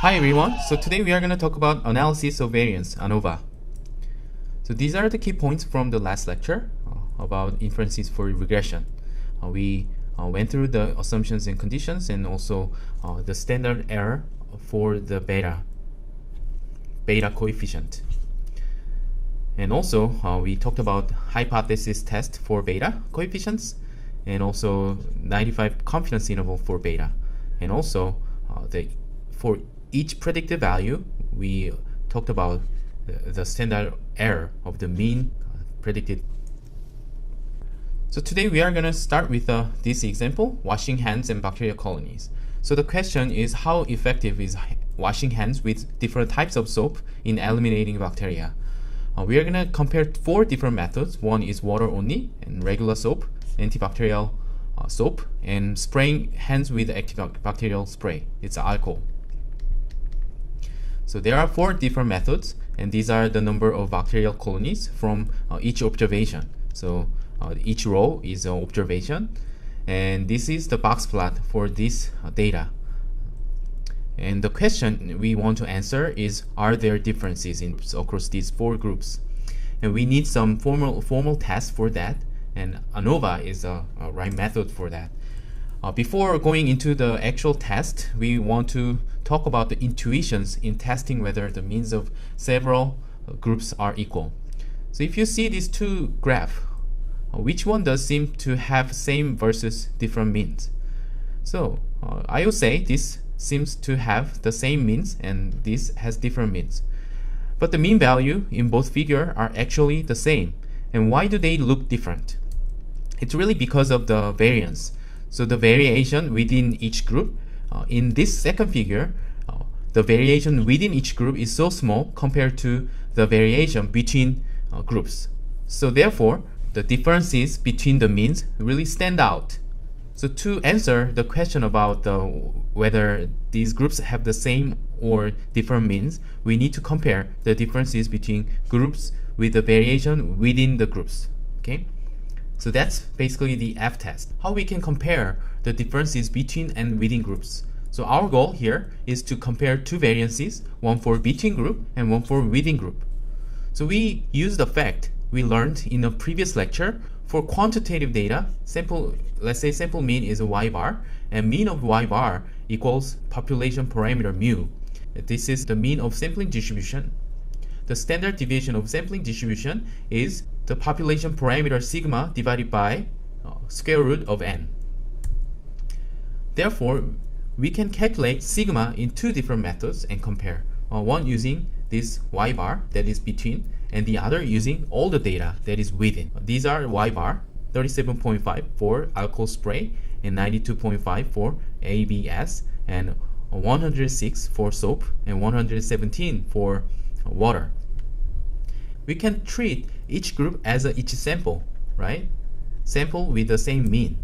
Hi everyone, so today we are going to talk about analysis of variance, ANOVA. So these are the key points from the last lecture about inferences for regression. We went through the assumptions and conditions and also the standard error for the beta coefficient. And also we talked about hypothesis test for beta coefficients and also 95 confidence interval for beta. And also for each predicted value, we talked about the standard error of the mean predicted. So today we are going to start with this example, washing hands and bacterial colonies. So the question is, how effective is washing hands with different types of soap in eliminating bacteria? We are going to compare 4 different methods. One is water only and regular soap, antibacterial soap, and spraying hands with antibacterial spray. It's alcohol. So there are 4 different methods, and these are the number of bacterial colonies from each observation. So each row is an observation, and this is the box plot for this data. And the question we want to answer is, are there differences across these 4 groups? And we need some formal tests for that, and ANOVA is a right method for that. Before going into the actual test, we want to talk about the intuitions in testing whether the means of several groups are equal. So if you see these 2 graphs, which one does seem to have same versus different means? So I will say this seems to have the same means and this has different means. But the mean value in both figures are actually the same. And why do they look different? It's really because of the variance. So the variation within each group, in this second figure, the variation within each group is so small compared to the variation between groups. So therefore, the differences between the means really stand out. So to answer the question about whether these groups have the same or different means, we need to compare the differences between groups with the variation within the groups. Okay? So that's basically the F test. How we can compare the differences between and within groups. So our goal here is to compare 2 variances, one for between group and one for within group. So we use the fact we learned in a previous lecture. For quantitative data, let's say sample mean is a y bar, and mean of y bar equals population parameter mu. This is the mean of sampling distribution. The standard deviation of sampling distribution is the population parameter sigma divided by square root of n. Therefore, we can calculate sigma in 2 different methods and compare. One using this y bar that is between, and the other using all the data that is within. These are y bar, 37.5 for alcohol spray, and 92.5 for ABS, and 106 for soap, and 117 for water. We can treat each group as each sample, right? Sample with the same mean.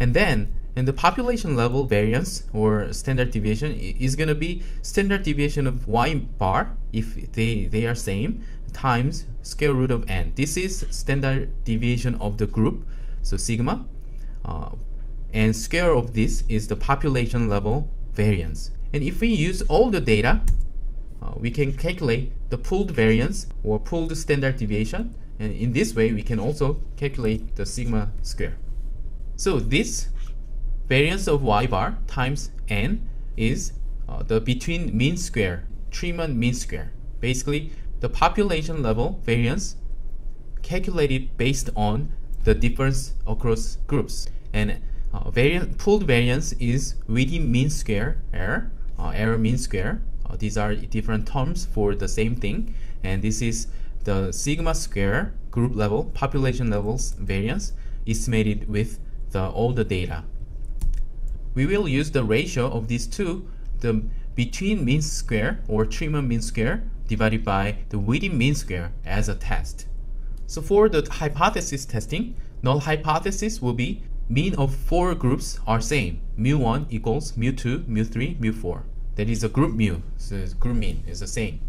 And then in the population level variance or standard deviation is going to be standard deviation of y bar if they are same times square root of n. This is standard deviation of the group, so sigma, and square of this is the population level variance. And if we use all the data, we can calculate the pooled variance or pooled standard deviation, and in this way we can also calculate the sigma square. So this variance of y bar times n is the between mean square, treatment mean square. Basically, the population level variance calculated based on the difference across groups. And pooled variance is within mean square error, error mean square. These are different terms for the same thing, and this is the sigma square group level population levels variance estimated with all the data. We will use the ratio of these 2, the between mean square or treatment mean square divided by the within mean square as a test. So for the hypothesis testing, null hypothesis will be mean of 4 groups are same. mu1 equals mu2, mu3, mu4. That is a group mu, so group mean is the same.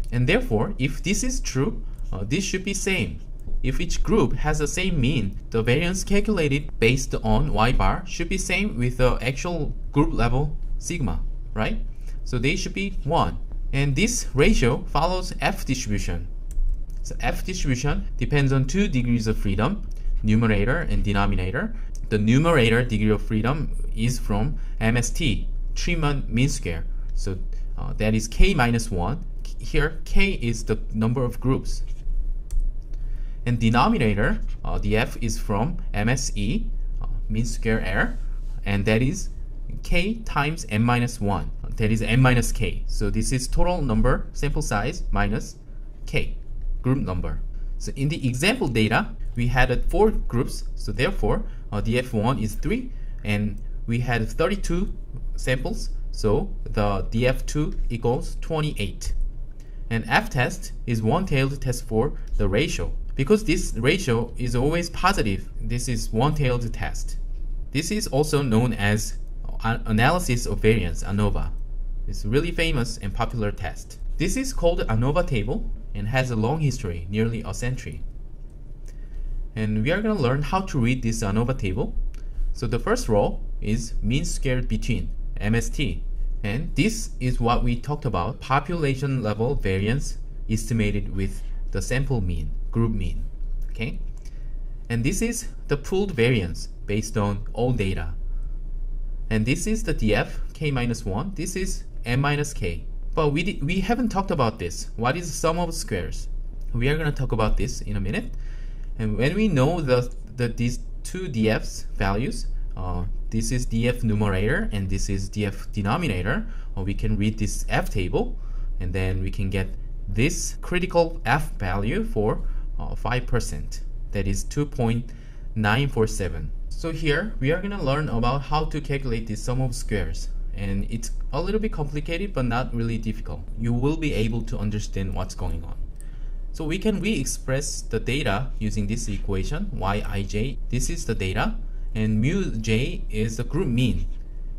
And therefore, if this is true, this should be same. If each group has the same mean, the variance calculated based on y bar should be same with the actual group level sigma, right? so they should be 1. And this ratio follows F distribution. So F distribution depends on 2 degrees of freedom, numerator and denominator. The numerator degree of freedom is from MST, Treatment mean square. So that is K minus 1. Here, K is the number of groups. And denominator, the F is from MSE, mean square error, and that is K times n minus 1. That is n minus K. So this is total number, sample size, minus K, group number. So in the example data, we had 4 groups, so therefore df1 is 3, and we had 32 samples, so the df2 equals 28. And f-test is one-tailed test for the ratio. Because this ratio is always positive, this is one-tailed test. This is also known as analysis of variance, ANOVA. It's a really famous and popular test. This is called ANOVA table and has a long history, nearly a century. And we are going to learn how to read this ANOVA table. So the first row is mean squared between, MST. And this is what we talked about, population level variance estimated with the sample mean, group mean. Okay? And this is the pooled variance based on all data. And this is the df, k minus 1. This is m minus k. But we haven't talked about this. What is the sum of squares? We are going to talk about this in a minute. And when we know these 2 df's values, this is df numerator and this is df denominator, we can read this f table, and then we can get this critical f value for 5%. That is 2.947. So here we are going to learn about how to calculate the sum of squares, and it's a little bit complicated but not really difficult. You will be able to understand what's going on. So we can re-express the data using this equation, yij. This is the data, and mu j is the group mean,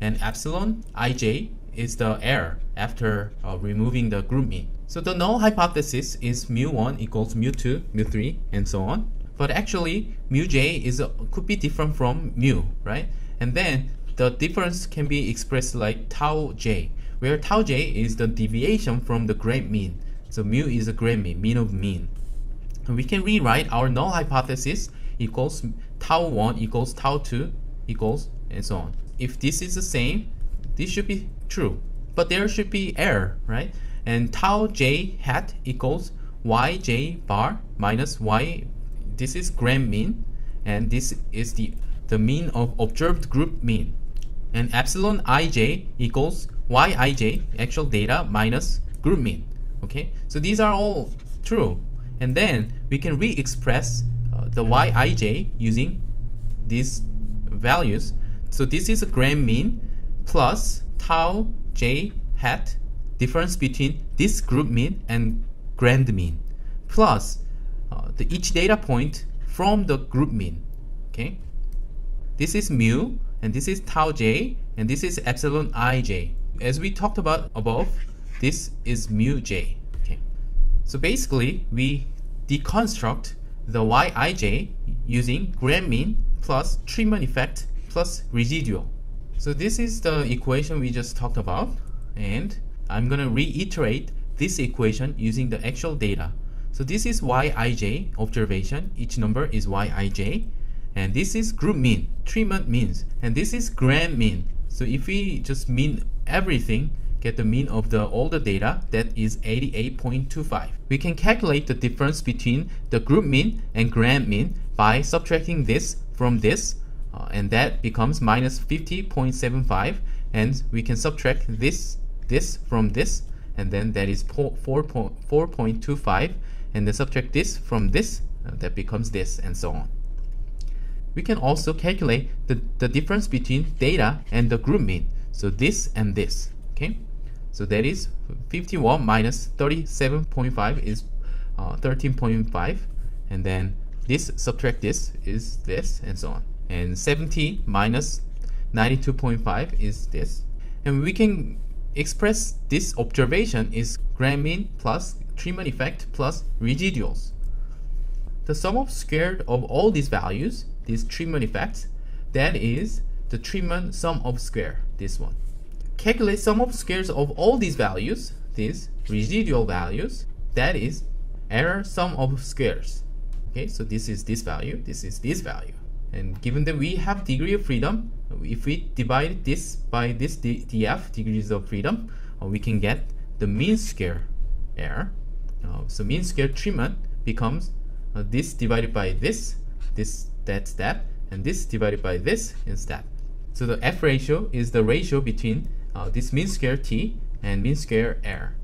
and epsilon ij is the error after removing the group mean. So the null hypothesis is mu1 equals mu2, mu3, and so on. But actually, mu j could be different from mu, right? And then the difference can be expressed like tau j, where tau j is the deviation from the grand mean. So mu is the grand mean, mean of mean. And we can rewrite our null hypothesis equals tau 1 equals tau 2 equals, and so on. If this is the same, this should be true. But there should be error, right? And tau j hat equals yj bar minus y. This is grand mean, and this is the mean of observed group mean. And epsilon ij equals yij, actual data, minus group mean. Okay, so these are all true. And then we can re-express the yij using these values. So this is a grand mean plus tau j hat, difference between this group mean and grand mean, plus each data point from the group mean. Okay, this is mu, and this is tau j, and this is epsilon ij. As we talked about above, this is mu j. Okay, so basically we deconstruct the yij using grand mean plus treatment effect plus residual. So this is the equation we just talked about, and I'm going to reiterate this equation using the actual data. So this is yij, observation, each number is yij, and this is group mean, treatment means, and this is grand mean. So if we just mean everything, get the mean of all the data, that is 88.25. We can calculate the difference between the group mean and grand mean by subtracting this from this, and that becomes minus 50.75, and we can subtract this from this, and then that is 4.25, and then subtract this from this, that becomes this, and so on. We can also calculate the difference between data and the group mean, so this and this. Okay, so that is 51 minus 37.5 is 13.5, and then this subtract this is this, and so on. And 70 minus 92.5 is this, and we can express this observation is grand mean plus treatment effect plus residuals. The sum of squared of all these values, these treatment effects, that is the treatment sum of square, this one. calculate sum of squares of all these values, these residual values, that is error sum of squares. Okay, so this is this value, this is this value. And given that we have degree of freedom, if we divide this by this df, degrees of freedom, we can get the mean square error. So mean square treatment becomes this divided by this, that's that, and this divided by this is that. So the F ratio is the ratio between this mean square t and mean square error.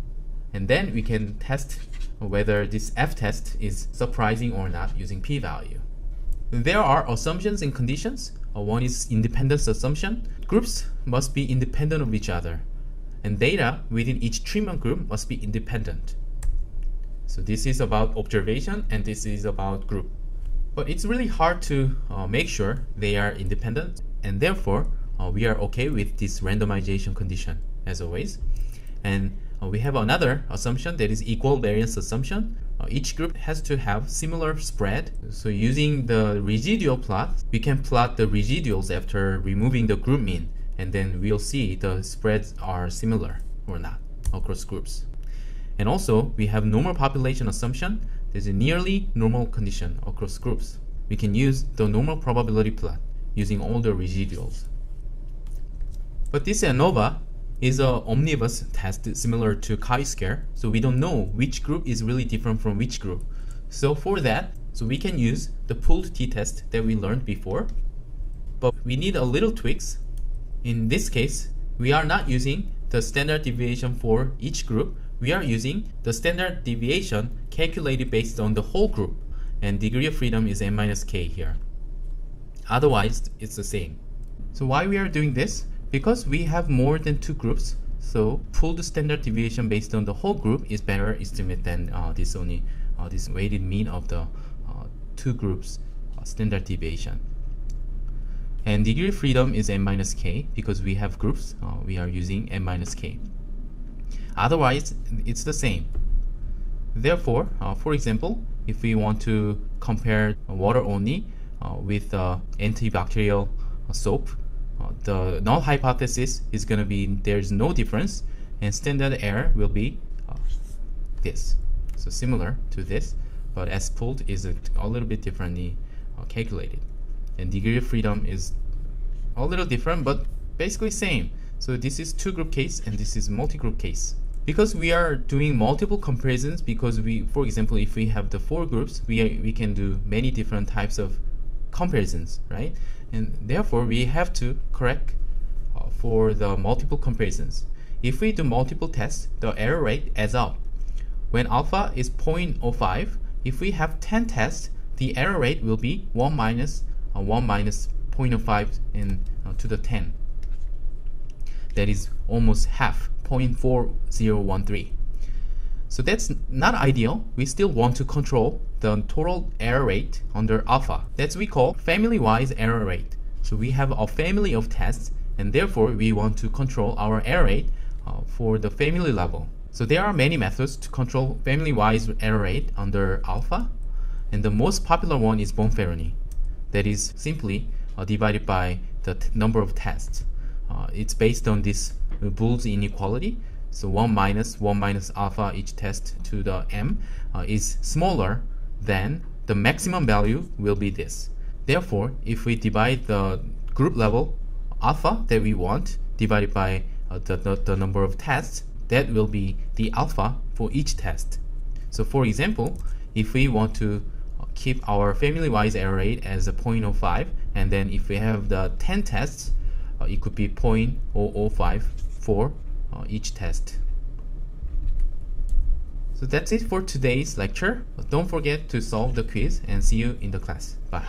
And then we can test whether this F test is surprising or not using p-value. There are assumptions and conditions. One is independence assumption. Groups must be independent of each other, and data within each treatment group must be independent. So this is about observation and this is about group. But it's really hard to make sure they are independent, and therefore we are okay with this randomization condition as always. And we have another assumption, that is equal variance assumption. Each group has to have similar spread. So using the residual plot, we can plot the residuals after removing the group mean, and then we'll see the spreads are similar or not across groups. And also we have normal population assumption. There's a nearly normal condition across groups. We can use the normal probability plot using all the residuals. But this ANOVA is an omnibus test similar to chi-square, so we don't know which group is really different from which group. So for that, we can use the pooled t-test that we learned before, but we need a little tweaks. In this case, we are not using the standard deviation for each group. We are using the standard deviation calculated based on the whole group, and degree of freedom is n-k here. Otherwise, it's the same. So why we are doing this? Because we have more than two groups, so pooled standard deviation based on the whole group is better estimate than this weighted mean of the two groups standard deviation. And degree of freedom is n-k because we have groups, we are using n-k. Otherwise, it's the same. Therefore, for example, if we want to compare water only with antibacterial soap, the null hypothesis is going to be there's no difference, and standard error will be this. So similar to this, but as pooled is a little bit differently calculated. And degree of freedom is a little different, but basically same. So this is two group case and this is multi-group case. Because we are doing multiple comparisons, because for example, if we have the four groups, we can do many different types of comparisons, right? And therefore we have to correct for the multiple comparisons. If we do multiple tests, the error rate adds up. When alpha is 0.05, if we have 10 tests, the error rate will be 1 minus 0.05 to the 10. That is almost half, 0.4013. So that's not ideal. We still want to control the total error rate under alpha. That's we call family-wise error rate. So we have a family of tests, and therefore we want to control our error rate for the family level. So there are many methods to control family-wise error rate under alpha, and the most popular one is Bonferroni. That is simply divided by the number of tests. It's based on this Boole's inequality. So 1 minus alpha each test to the m is smaller than the maximum value will be this. Therefore, if we divide the group level alpha that we want divided by the number of tests, that will be the alpha for each test. So for example, if we want to keep our family-wise error rate as a 0.05, and then if we have the 10 tests, it could be 0.005 for each test. So that's it for today's lecture. Don't forget to solve the quiz and see you in the class. Bye.